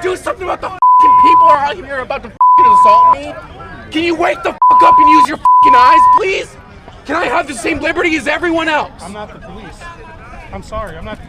do something about the f***ing people who are out here about to f***ing assault me? Can you wake the f*** up and use your f***ing eyes, please? Can I have the same liberty as everyone else? I'm not the police. I'm sorry, I'm not.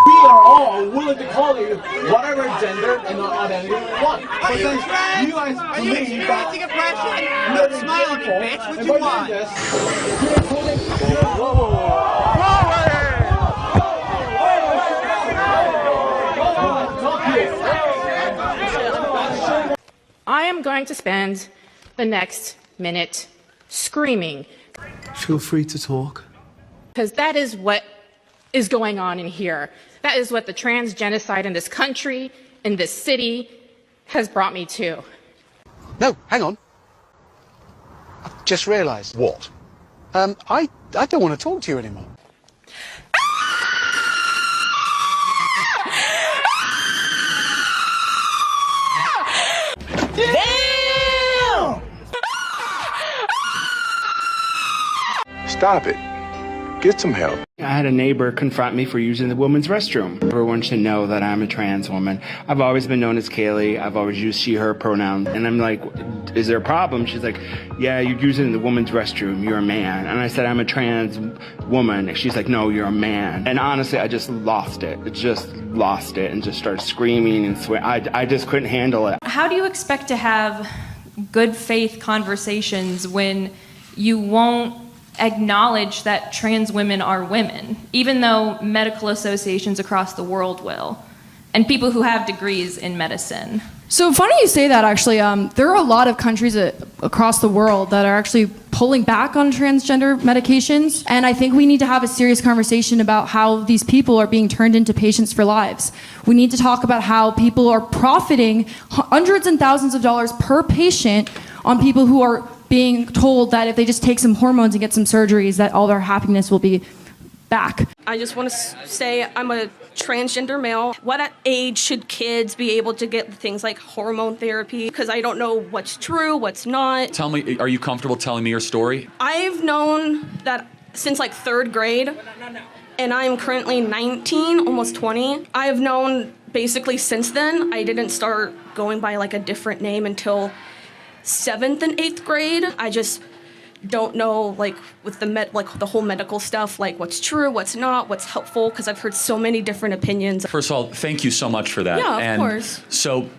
We are all willing to call you whatever gender and identity you want. Are you trans? You guys Are you experiencing oppression? Don't smile at me, bitch. What you want? I am going to spend the next minute screaming. Feel free to talk. Because that is what is going on in here. That is what the trans genocide in this country, in this city, has brought me to. No, hang on. I've just realised. What? I don't want to talk to you anymore. Damn! Stop it. Get some help. I had a neighbor confront me for using the women's restroom. Everyone should know that I'm a trans woman. I've always been known as Kaylee. I've always used she, her pronouns. And I'm like, is there a problem? She's like, yeah, you're using the women's restroom. You're a man. And I said, I'm a trans woman. And she's like, no, you're a man. And honestly, I just lost it. And just started screaming and swearing. I just couldn't handle it. How do you expect to have good faith conversations when you won't acknowledge that trans women are women, even though medical associations across the world will, and people who have degrees in medicine? So funny you say that, actually. There are a lot of countries across the world that are actually pulling back on transgender medications, and I think we need to have a serious conversation about how these people are being turned into patients for lives. We need to talk about how people are profiting hundreds and thousands of dollars per patient on people who are being told that if they just take some hormones and get some surgeries, that all their happiness will be back. I just want to say I'm a transgender male. What age should kids be able to get things like hormone therapy? Because I don't know what's true, what's not. Tell me, are you comfortable telling me your story? I've known that since like 3rd grade, and I'm currently 19, almost 20. I've known basically since then. I didn't start going by like a different name until 7th and 8th grade. I just don't know, like, with the whole medical stuff, like what's true, what's not, what's helpful, because I've heard so many different opinions. First of all, thank you so much for that. Yeah, of course. So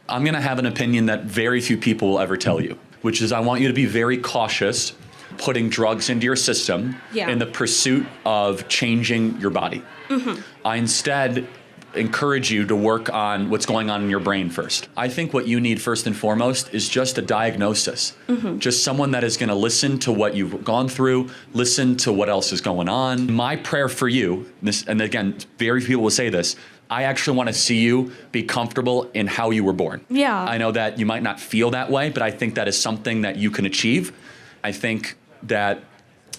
I'm going to have an opinion that very few people will ever tell you, which is I want you to be very cautious putting drugs into your system in the pursuit of changing your body. Mm-hmm. I instead encourage you to work on what's going on in your brain first. I think what you need first and foremost is just a diagnosis. Mm-hmm. Just someone that is going to listen to what you've gone through, listen to what else is going on. My prayer for you, and again, very few people will say this, I actually want to see you be comfortable in how you were born. Yeah. I know that you might not feel that way, but I think that is something that you can achieve. I think that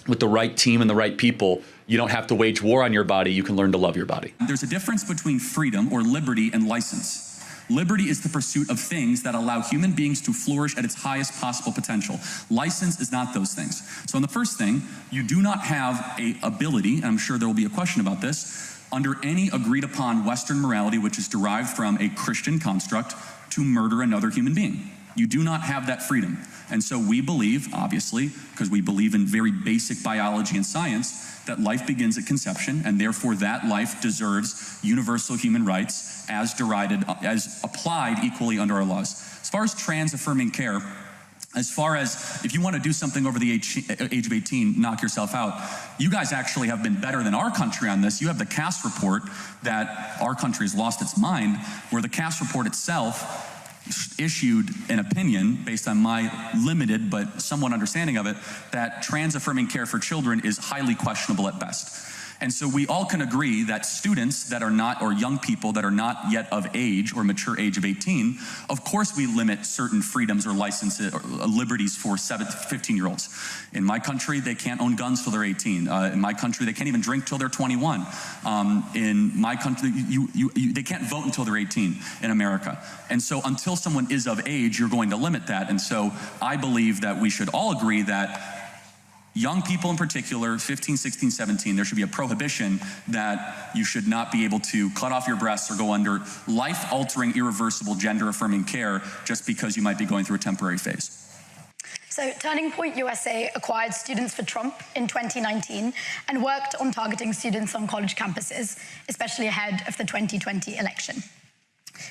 with the right team and the right people, you don't have to wage war on your body. You can learn to love your body. There's a difference between freedom or liberty and license. Liberty is the pursuit of things that allow human beings to flourish at its highest possible potential. License is not those things. So in the first thing, you do not have a ability, and I'm sure there will be a question about this, under any agreed upon Western morality, which is derived from a Christian construct, to murder another human being. You do not have that freedom. And so we believe, obviously, because we believe in very basic biology and science, that life begins at conception, and therefore that life deserves universal human rights as applied equally under our laws. As far as trans-affirming care, as far as if you want to do something over the age of 18, knock yourself out, you guys actually have been better than our country on this. You have the Cass report that our country has lost its mind, where the Cass report itself issued an opinion based on my limited but somewhat understanding of it that trans-affirming care for children is highly questionable at best. And so we all can agree that students that are not, or young people that are not yet of age or mature age of 18, of course we limit certain freedoms or licenses or liberties for 15-year-olds. In my country, they can't own guns till they're 18. In my country, they can't even drink till they're 21. In my country, they can't vote until they're 18 in America. And so until someone is of age, you're going to limit that. And so I believe that we should all agree that Young people in particular, 15, 16, 17, there should be a prohibition that you should not be able to cut off your breasts or go under life-altering, irreversible, gender-affirming care just because you might be going through a temporary phase. So Turning Point USA acquired Students for Trump in 2019 and worked on targeting students on college campuses, especially ahead of the 2020 election.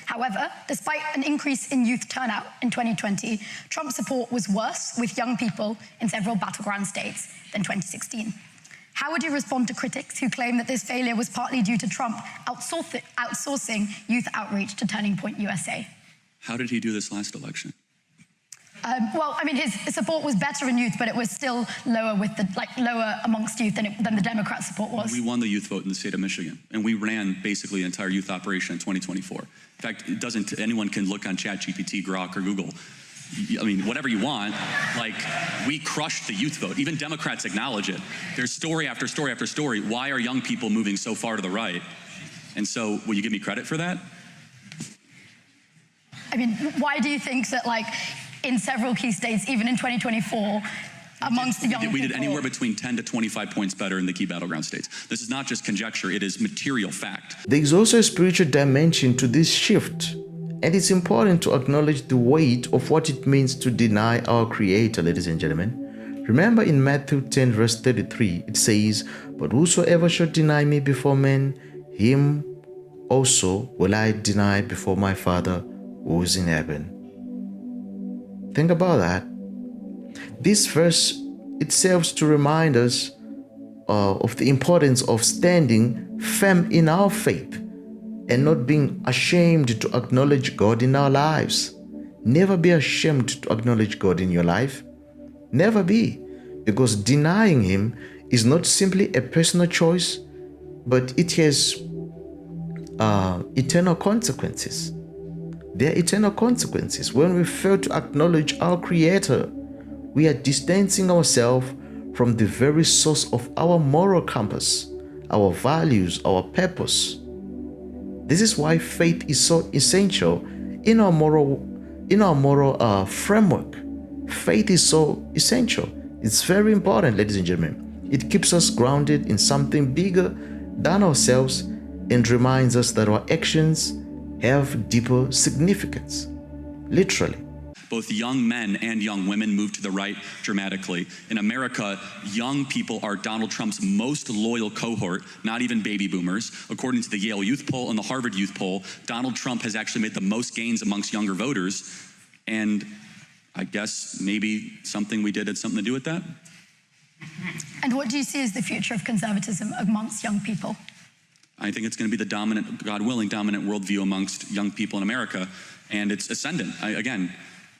However, despite an increase in youth turnout in 2020, Trump's support was worse with young people in several battleground states than 2016. How would you respond to critics who claim that this failure was partly due to Trump outsourcing youth outreach to Turning Point USA? How did he do this last election? Well, I mean, his support was better in youth, but it was still lower with the lower amongst youth than the Democrat support was. We won the youth vote in the state of Michigan, and we ran basically an entire youth operation in 2024. In fact, it doesn't. Anyone can look on ChatGPT, Grok, or Google. I mean, whatever you want. Like, we crushed the youth vote. Even Democrats acknowledge it. There's story after story after story. Why are young people moving so far to the right? And so, will you give me credit for that? I mean, why do you think that, like, in several key states, even in 2024, amongst the young people? We did anywhere between 10 to 25 points better in the key battleground states. This is not just conjecture, it is material fact. There is also a spiritual dimension to this shift, and it's important to acknowledge the weight of what it means to deny our Creator, ladies and gentlemen. Remember in Matthew 10 verse 33, it says, "But whosoever shall deny me before men, him also will I deny before my Father who is in heaven." Think about that. This verse, it serves to remind us of the importance of standing firm in our faith and not being ashamed to acknowledge God in our lives. Never be ashamed to acknowledge God in your life. Never be, because denying Him is not simply a personal choice, but it has eternal consequences. There are eternal consequences. When we fail to acknowledge our Creator, we are distancing ourselves from the very source of our moral compass, our values, our purpose. This is why faith is so essential in our moral framework. Faith is so essential. It's very important, ladies and gentlemen. It keeps us grounded in something bigger than ourselves and reminds us that our actions have deeper significance, literally. Both young men and young women moved to the right dramatically. In America, young people are Donald Trump's most loyal cohort, not even baby boomers. According to the Yale Youth Poll and the Harvard Youth Poll, Donald Trump has actually made the most gains amongst younger voters. And I guess maybe something we did had something to do with that. And what do you see as the future of conservatism amongst young people? I think it's going to be the dominant, God willing, dominant worldview amongst young people in America, and it's ascendant. Again,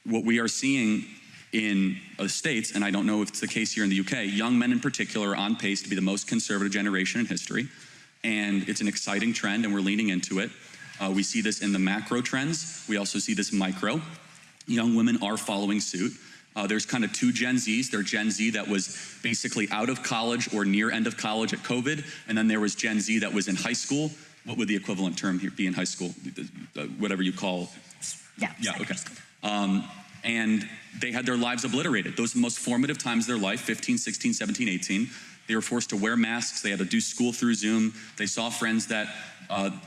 what we are seeing in the States, and I don't know if it's the case here in the UK, young men in particular are on pace to be the most conservative generation in history, and it's an exciting trend, and we're leaning into it. We see this in the macro trends. We also see this micro. Young women are following suit. There's kind of two Gen Zs. There's Gen Z that was basically out of college or near end of college at COVID, and then there was Gen Z that was in high school. What would the equivalent term here be in high school? Whatever you call. Yeah, okay. And they had their lives obliterated. Those are the most formative times of their life, 15, 16, 17, 18. They were forced to wear masks. They had to do school through Zoom. They saw friends that,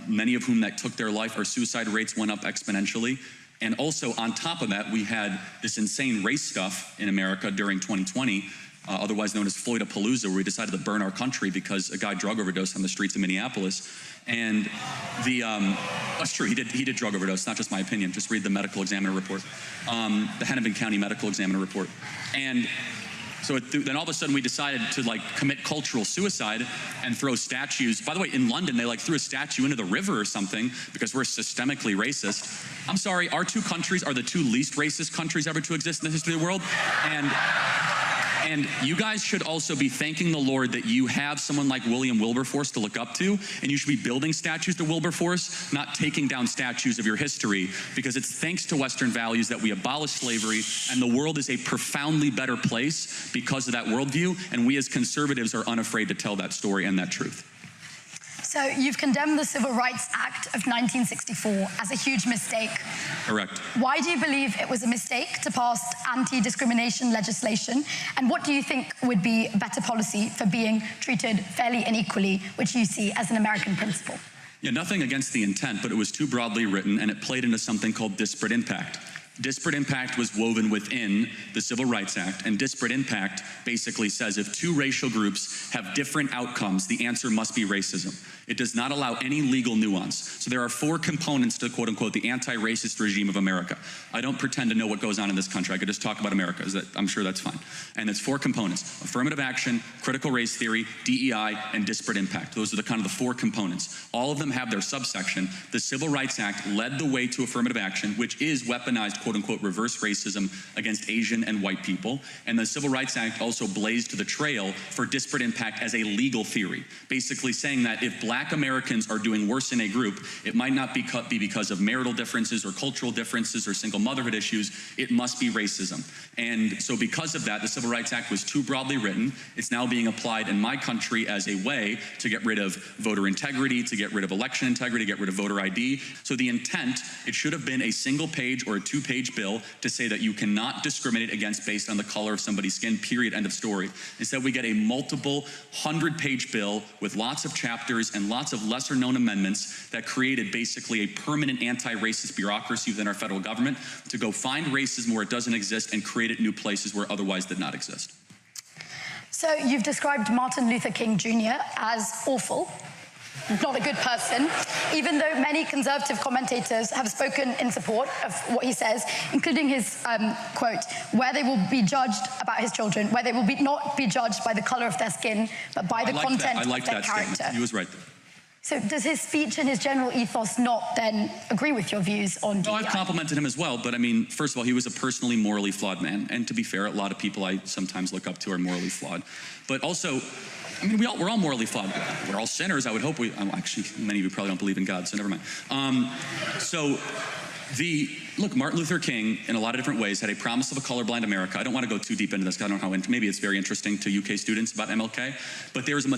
many of whom that took their life, our suicide rates went up exponentially. And also, on top of that, we had this insane race stuff in America during 2020, otherwise known as Floydapalooza, where we decided to burn our country because a guy drug overdosed on the streets of Minneapolis. And that's true, he did drug overdose, not just my opinion. Just read the medical examiner report, the Hennepin County medical examiner report. And so then all of a sudden we decided to commit cultural suicide and throw statues. By the way, in London, they threw a statue into the river or something because we're systemically racist. I'm sorry, our two countries are the two least racist countries ever to exist in the history of the world. And you guys should also be thanking the Lord that you have someone like William Wilberforce to look up to, and you should be building statues to Wilberforce, not taking down statues of your history, because it's thanks to Western values that we abolish slavery, and the world is a profoundly better place because of that worldview, and we as conservatives are unafraid to tell that story and that truth. So you've condemned the Civil Rights Act of 1964 as a huge mistake. Correct. Why do you believe it was a mistake to pass anti-discrimination legislation? And what do you think would be better policy for being treated fairly and equally, which you see as an American principle? Yeah, nothing against the intent, but it was too broadly written and it played into something called disparate impact. Disparate impact was woven within the Civil Rights Act, and disparate impact basically says if two racial groups have different outcomes, the answer must be racism. It does not allow any legal nuance. So there are four components to, quote unquote, the anti-racist regime of America. I don't pretend to know what goes on in this country. I could just talk about America. I'm sure that's fine. And it's four components: affirmative action, critical race theory, DEI, and disparate impact. Those are the kind of the four components. All of them have their subsection. The Civil Rights Act led the way to affirmative action, which is weaponized, quote unquote, reverse racism against Asian and white people. And the Civil Rights Act also blazed the trail for disparate impact as a legal theory, basically saying that if black Americans are doing worse in a group, it might not be because of marital differences or cultural differences or single motherhood issues. It must be racism. And so because of that, the Civil Rights Act was too broadly written. It's now being applied in my country as a way to get rid of voter integrity, to get rid of election integrity, get rid of voter ID. So the intent, it should have been a single page or a two-page bill to say that you cannot discriminate against based on the color of somebody's skin, period, end of story. Instead, we get a multiple 100-page bill with lots of chapters and lots of lesser-known amendments that created basically a permanent anti-racist bureaucracy within our federal government to go find racism where it doesn't exist and create it new places where otherwise did not exist. So you've described Martin Luther King Jr. as awful, not a good person, even though many conservative commentators have spoken in support of what he says, including his quote, where they will be judged about his children, where they will not be judged by the color of their skin, but by the content of their character. Statement. He was right there. So does his speech and his general ethos not then agree with your views on DEI? No, I've complimented him as well, but I mean, first of all, he was a personally morally flawed man. And to be fair, a lot of people I sometimes look up to are morally flawed. But also, I mean, we're all morally flawed. We're all sinners, I would hope. Actually, many of you probably don't believe in God, so never mind. Look, Martin Luther King, in a lot of different ways, had a promise of a colorblind America. I don't want to go too deep into this, because I don't know how, maybe it's very interesting to UK students about MLK, but there is a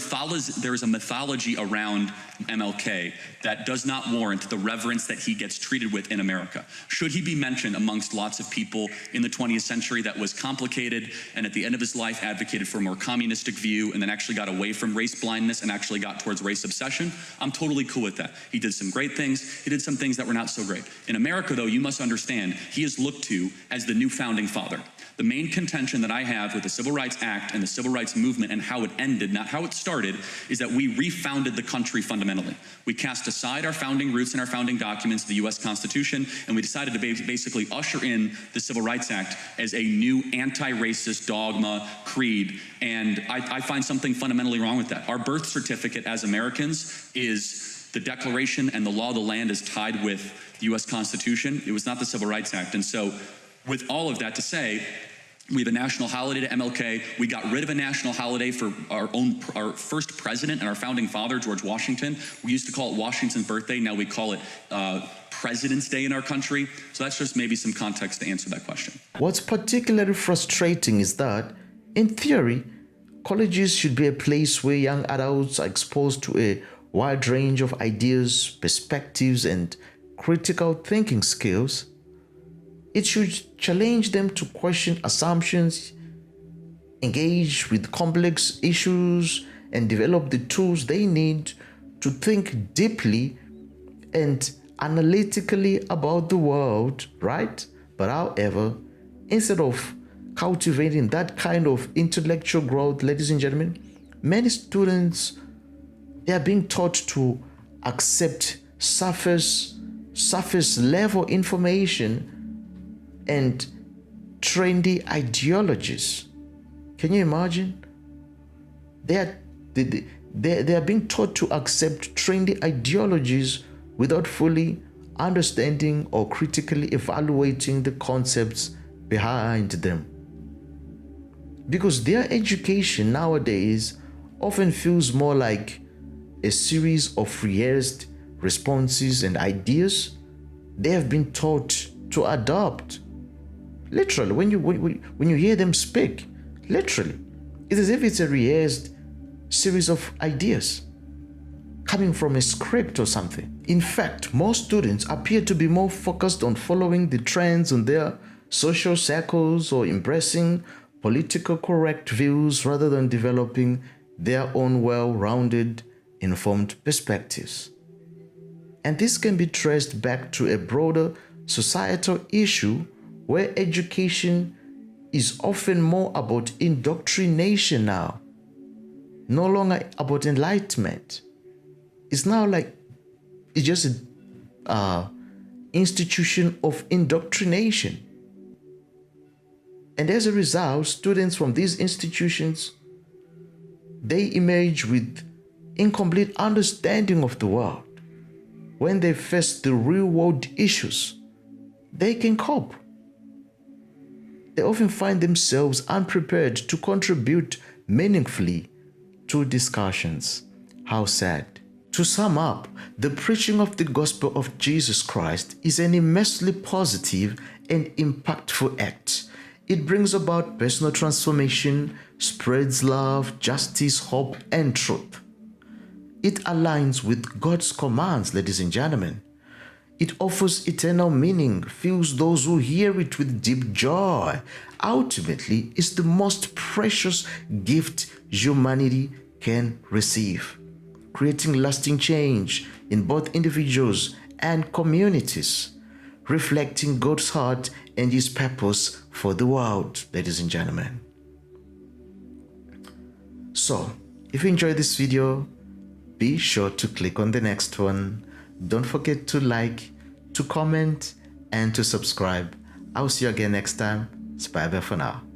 mythology around MLK that does not warrant the reverence that he gets treated with in America. Should he be mentioned amongst lots of people in the 20th century that was complicated and at the end of his life advocated for a more communistic view and then actually got away from race blindness and actually got towards race obsession? I'm totally cool with that. He did some great things. He did some things that were not so great. In America, though, you must understand, he is looked to as the new founding father. The main contention that I have with the Civil Rights Act and the Civil Rights Movement and how it ended, not how it started, is that we refounded the country fundamentally. We cast aside our founding roots and our founding documents, the US Constitution, and we decided to basically usher in the Civil Rights Act as a new anti-racist dogma, creed, and I find something fundamentally wrong with that. Our birth certificate as Americans is the Declaration, and the law of the land is tied with the US Constitution. It was not the Civil Rights Act. And so with all of that to say, we have a national holiday to MLK. We got rid of a national holiday for our first president and our founding father, George Washington. We used to call it Washington's birthday. Now we call it President's Day in our country. So that's just maybe some context to answer that question. What's particularly frustrating is that, in theory, colleges should be a place where young adults are exposed to a wide range of ideas, perspectives, and critical thinking skills. It should challenge them to question assumptions, engage with complex issues, and develop the tools they need to think deeply and analytically about the world, right? But however, instead of cultivating that kind of intellectual growth, ladies and gentlemen, many students, they are being taught to accept surface level information and trendy ideologies. Can you imagine? They are being taught to accept trendy ideologies without fully understanding or critically evaluating the concepts behind them. Because their education nowadays often feels more like a series of rehearsed responses and ideas they have been taught to adopt. Literally, when you hear them speak, literally, it's as if it's a rehearsed series of ideas. coming from a script or something. In fact, most students appear to be more focused on following the trends in their social circles or embracing political correct views rather than developing their own well-rounded, informed perspectives. And this can be traced back to a broader societal issue where education is often more about indoctrination now, no longer about enlightenment. It's now like it's just an institution of indoctrination. And as a result, students from these institutions, they emerge with incomplete understanding of the world. When they face the real world issues, they can cope. They often find themselves unprepared to contribute meaningfully to discussions. How sad. To sum up, the preaching of the gospel of Jesus Christ is an immensely positive and impactful act. It brings about personal transformation, spreads love, justice, hope, and truth. It aligns with God's commands, ladies and gentlemen. It offers eternal meaning, fills those who hear it with deep joy. Ultimately, it's the most precious gift humanity can receive, creating lasting change in both individuals and communities, reflecting God's heart and His purpose for the world, ladies and gentlemen. So, if you enjoyed this video, be sure to click on the next one. Don't forget to like, to comment, and to subscribe. I'll see you again next time. Bye bye for now.